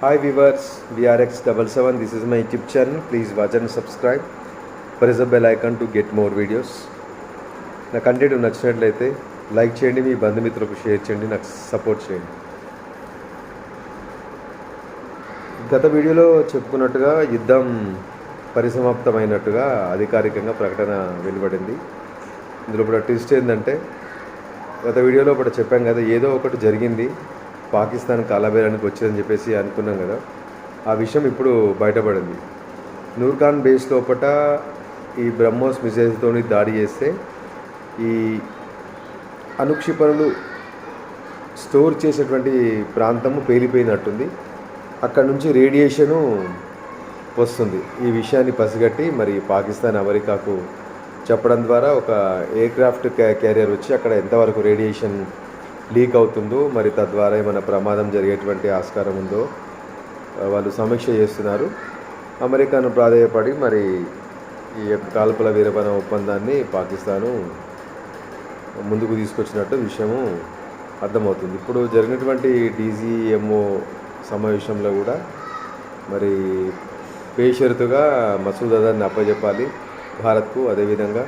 Hi viewers, VRX77. This is my YouTube channel. Please watch and subscribe. Press the bell icon to get more videos. నా content నచ్చినట్లయితే like చేయండి, మీ బంధుమిత్రులకు share చేయండి, నాకు support చేయండి. గత వీడియోలో చెప్పుకున్నట్టుగా యుద్ధం పరిసమాప్తమైనట్టుగా అధికారికంగా ప్రకటన వెలువడింది. ఇందులో ఇప్పుడు ట్విస్ట్ ఏంటంటే, గత వీడియోలో ఇప్పుడు చెప్పాం కదా, ఏదో ఒకటి జరిగింది, పాకిస్తాన్ కాలబేరానికి వచ్చిందని చెప్పేసి అనుకున్నాం కదా. ఆ విషయం ఇప్పుడు బయటపడింది. నూర్ఖాన్ బేస్ లోపల ఈ బ్రహ్మోస్ మిసైల్స్తో దాడి చేస్తే ఈ అణుక్షిపణులు స్టోర్ చేసేటువంటి ప్రాంతము పేలిపోయినట్టుంది. అక్కడ నుంచి రేడియేషను వస్తుంది. ఈ విషయాన్ని పసిగట్టి మరి పాకిస్తాన్ అమెరికాకు చెప్పడం ద్వారా ఒక ఎయిర్క్రాఫ్ట్ క్యారియర్ వచ్చి అక్కడ ఎంతవరకు రేడియేషన్ లీక్ అవుతుందో, మరి తద్వారా ఏమైనా ప్రమాదం జరిగేటువంటి ఆస్కారం ఉందో వాళ్ళు సమీక్ష చేస్తున్నారు. అమెరికాను ప్రాధేయపడి మరి ఈ యొక్క కాల్పుల విరమణ ఒప్పందాన్ని పాకిస్తాను ముందుకు తీసుకొచ్చినట్టు విషయము అర్థమవుతుంది. ఇప్పుడు జరిగినటువంటి డీజీఎంఓ సమావేశంలో కూడా మరి బేషరతుగా మసూద్ అజర్ని అప్పచెప్పాలి భారత్కు, అదేవిధంగా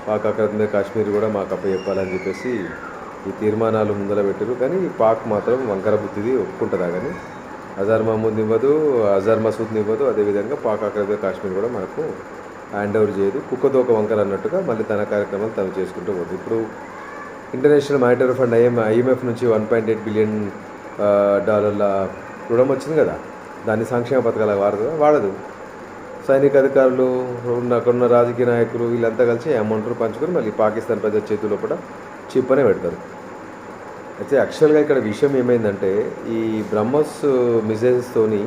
పాక్ ఆక్రమిత కాశ్మీర్ కూడా మాకు అప్పచెప్పాలని చెప్పేసి ఈ తీర్మానాలు ముందర పెట్టారు. కానీ పాక్ మాత్రం వంకర బుద్ధిది ఒప్పుకుంటుందా, కానీ అజర్ మహమూద్ని ఇవ్వదు, అజర్ మసూద్ని ఇవ్వదు, అదేవిధంగా పాక్ ఆక్రమిత కాశ్మీర్ కూడా మనకు హ్యాండ్ ఓవర్ చేయదు. కుక్కతో ఒక వంకర అన్నట్టుగా మళ్ళీ తన కార్యక్రమాలు తను చేసుకుంటూ పోతుంది. ఇప్పుడు ఇంటర్నేషనల్ మానిటరీ ఫండ్ ఐఎంఎఫ్ నుంచి $1.8 బిలియన్ రుణం వచ్చింది కదా, దాన్ని సంక్షేమ పథకాలకు వాడదు. సైనిక అధికారులు, అక్కడున్న రాజకీయ నాయకులు వీళ్ళంతా కలిసి అమౌంట్ను పంచుకొని మళ్ళీ పాకిస్తాన్ ప్రజల చేతుల్లో కూడా చిప్పనే పెడతారు. అయితే యాక్చువల్గా ఇక్కడ విషయం ఏమైందంటే, ఈ బ్రహ్మోస్ మిసైల్స్తోని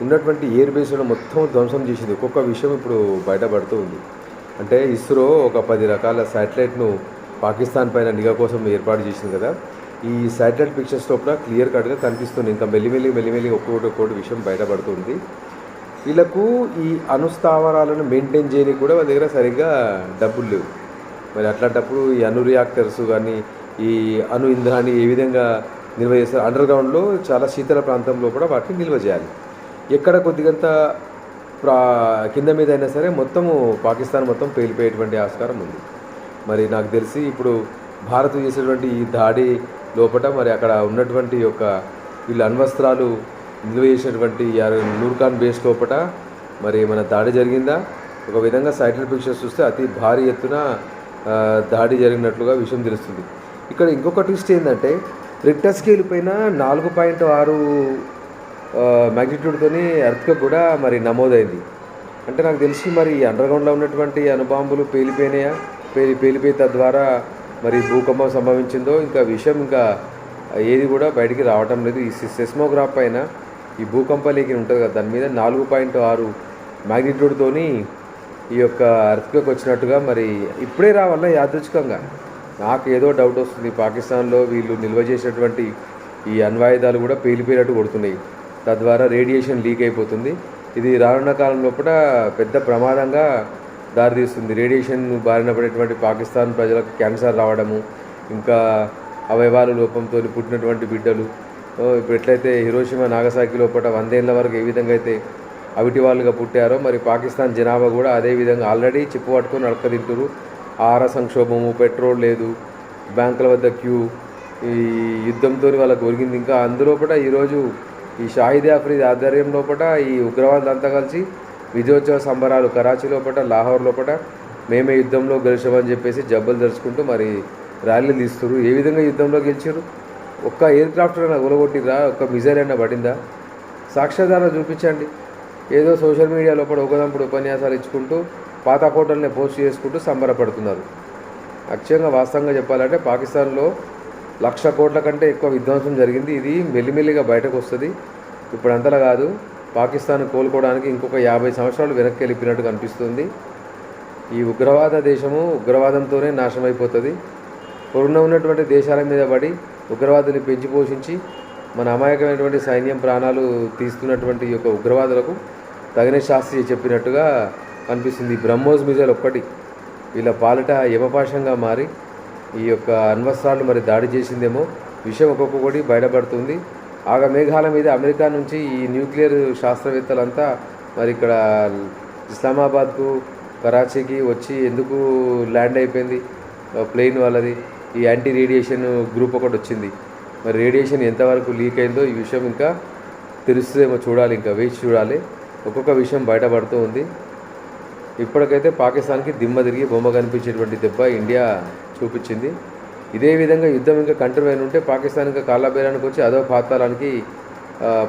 ఉన్నటువంటి ఎయిర్ బేస్లో మొత్తం ధ్వంసం చేసింది. ఒక్కొక్క విషయం ఇప్పుడు బయటపడుతూ ఉంది. అంటే ఇస్రో ఒక 10 రకాల శాటిలైట్ను పాకిస్తాన్ పైన నిఘా కోసం ఏర్పాటు చేసింది కదా. ఈ శాటిలైట్ పిక్చర్స్ లోపల క్లియర్ కట్గా కనిపిస్తుంది. ఇంకా మెల్లిమెల్లి ఒక్కొక్కటి విషయం బయటపడుతుంది. వీళ్ళకు ఈ అణుస్థావరాలను మెయింటైన్ చేయడానికి కూడా వాళ్ళ దగ్గర సరిగ్గా డబ్బులు లేవు. మరి అట్లాంటప్పుడు ఈ అణు రియాక్టర్స్ కానీ ఈ అణు ఇంధనాన్ని ఏ విధంగా నిల్వ చేస్తారు? అండర్ గ్రౌండ్లో చాలా శీతల ప్రాంతంలో కూడా వాటిని నిల్వ చేయాలి. ఎక్కడ కొద్దిగంత కింద మీద అయినా సరే మొత్తము పాకిస్తాన్ మొత్తం పేలిపోయేటువంటి ఆస్కారం ఉంది. మరి నాకు తెలిసి ఇప్పుడు భారత్ చేసేటువంటి ఈ దాడి లోపల మరి అక్కడ ఉన్నటువంటి యొక్క వీళ్ళ అణ్వస్త్రాలు నిల్వ చేసినటువంటి నూర్ఖాన్ బేస్ లోపల మరి మన దాడి జరిగిందా? ఒక విధంగా శాటిలైట్ పిక్చర్స్ చూస్తే అతి భారీ ఎత్తున దాడి జరిగినట్లుగా విషయం తెలుస్తుంది. ఇక్కడ ఇంకొక ట్విస్ట్ ఏంటంటే, రిక్టర్ స్కేల్ పైన 4.6 మ్యాగ్నిట్యూడ్తోని ఎర్త్క్వేక్ కూడా మరి నమోదైంది. అంటే నాకు తెలిసి మరి అండర్గ్రౌండ్లో ఉన్నటువంటి అణుబాంబులు పేలిపోయి తద్వారా మరి భూకంపం సంభవించిందో ఇంకా విషయం ఇంకా ఏది కూడా బయటికి రావటం లేదు. ఈ సెస్మోగ్రాఫ్ పైన ఈ భూకంప లేఖ ఉంటుంది కదా, దాని మీద 4.6 మ్యాగ్నిట్యూడ్తోని ఈ యొక్క ఎర్త్క్వేక్ వచ్చినట్టుగా మరి ఇప్పుడే రావాలా యాదృచ్ఛికంగా? నాకు ఏదో డౌట్ వస్తుంది. పాకిస్తాన్లో వీళ్ళు నిల్వ చేసినటువంటి ఈ అణ్వాయుధాలు కూడా పేలిపోయినట్టు కొడుతున్నాయి. తద్వారా రేడియేషన్ లీక్ అయిపోతుంది. ఇది రానున్న కాలం లోపల పెద్ద ప్రమాదంగా దారితీస్తుంది. రేడియేషన్ బారిన పడేటువంటి పాకిస్తాన్ ప్రజలకు క్యాన్సర్ రావడము, ఇంకా అవయవాల లోపంతో పుట్టినటువంటి బిడ్డలు ఇప్పుడు ఎట్లయితే హిరోషిమా నాగసాకి లోపల 100 ఏళ్ళ వరకు ఏ విధంగా అయితే అవిటి వాళ్ళుగా పుట్టారో, మరి పాకిస్తాన్ జనాభా కూడా అదేవిధంగా ఆల్రెడీ చిప్పు పట్టుకొని నడకదింటురు. ఆహార సంక్షోభము, పెట్రోల్ లేదు, బ్యాంకుల వద్ద క్యూ, ఈ యుద్ధంతో వాళ్ళకు ఒరిగింది. ఇంకా అందులోపల ఈరోజు ఈ షాహిద్ ఆఫ్రీద్ ఆధ్వర్యం లోపల ఈ ఉగ్రవాదులంతా కలిసి విజయోత్సవ సంబరాలు కరాచీ లోపల, లాహోర్ లోపల మేమే యుద్ధంలో గెలిచామని చెప్పేసి జబ్బలు తెరుచుకుంటూ మరి ర్యాలీలు తీస్తున్నారు. ఏ విధంగా యుద్ధంలో గెలిచారు? ఒక్క ఎయిర్ క్రాఫ్ట్ అయినా కూలగొట్టిరా? ఒక్క మిజైల్ అయినా పడిందా? సాక్ష్యాధారాలు చూపించండి. ఏదో సోషల్ మీడియా లోపల ఒకదంపుడు ఉపన్యాసాలు ఇచ్చుకుంటూ పాత ఫోటోలనే పోస్ట్ చేసుకుంటూ సంబరపడుతున్నారు. యాక్చువల్గా వాస్తవంగా చెప్పాలంటే పాకిస్తాన్లో 1,00,000 కోట్ల కంటే ఎక్కువ విధ్వంసం జరిగింది. ఇది మెల్లిమెల్లిగా బయటకు వస్తుంది. ఇప్పుడు అంతలా కాదు. పాకిస్తాన్ కోలుకోవడానికి ఇంకొక 50 సంవత్సరాలు వెనక్కి వెళ్ళిపోయినట్టు కనిపిస్తుంది. ఈ ఉగ్రవాద దేశము ఉగ్రవాదంతోనే నాశనం అయిపోతుంది. ఉన్నటువంటి దేశాల మీద పడి ఉగ్రవాదుని పెంచి పోషించి మన అమాయకమైనటువంటి సైన్యం ప్రాణాలు తీస్తున్నటువంటి ఈ యొక్క ఉగ్రవాదులకు తగిన శాస్త్రి చెప్పినట్టుగా కనిపిస్తుంది. బ్రహ్మోస్ మిజైల్ ఒక్కటి వీళ్ళ పాలిట యమపాశంగా మారి ఈ యొక్క అణ్వస్త్రాలు మరి దాడి చేసిందేమో విషయం ఒక్కొక్కటి బయటపడుతుంది. మేఘాల మీద అమెరికా నుంచి ఈ న్యూక్లియర్ శాస్త్రవేత్తలంతా మరి ఇక్కడ ఇస్లామాబాద్కు కరాచీకి వచ్చి ఎందుకు ల్యాండ్ అయిపోయింది ప్లేన్ వాళ్ళది? ఈ యాంటీ రేడియేషన్ గ్రూప్ ఒకటి వచ్చింది. మరి రేడియేషన్ ఎంతవరకు లీక్ అయిందో ఈ విషయం ఇంకా తెలుస్తుందేమో, చూడాలి, ఇంకా వేచి చూడాలి. ఒక్కొక్క విషయం బయటపడుతూ ఉంది. ఇప్పటికైతే పాకిస్తాన్కి దిమ్మ తిరిగి బొమ్మ కనిపించేటువంటి దెబ్బ ఇండియా చూపించింది. ఇదే విధంగా యుద్ధం ఇంకా కంటిన్యూ అయిన ఉంటే పాకిస్తాన్ ఇంకా కాళ్ళబేరానికి వచ్చి అదో పాతాళానికి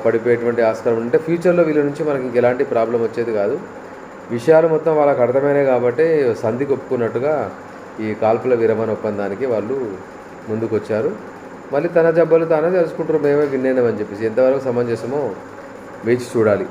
పడిపోయేటువంటి ఆస్కారం ఉంటే ఫ్యూచర్లో వీళ్ళ నుంచి మనకి ఇంకెలాంటి ప్రాబ్లం వచ్చేది కాదు. విషయాలు మొత్తం వాళ్ళకి అర్థమైనాయి కాబట్టి సంధికి ఒప్పుకున్నట్టుగా ఈ కాల్పుల విరమణ ఒప్పందానికి వాళ్ళు ముందుకు వచ్చారు. మళ్ళీ తన జబ్బలు తానే తెలుసుకుంటారు, మేమే విన్నామని చెప్పేసి. ఎంతవరకు సమంజసమో వేచి చూడాలి.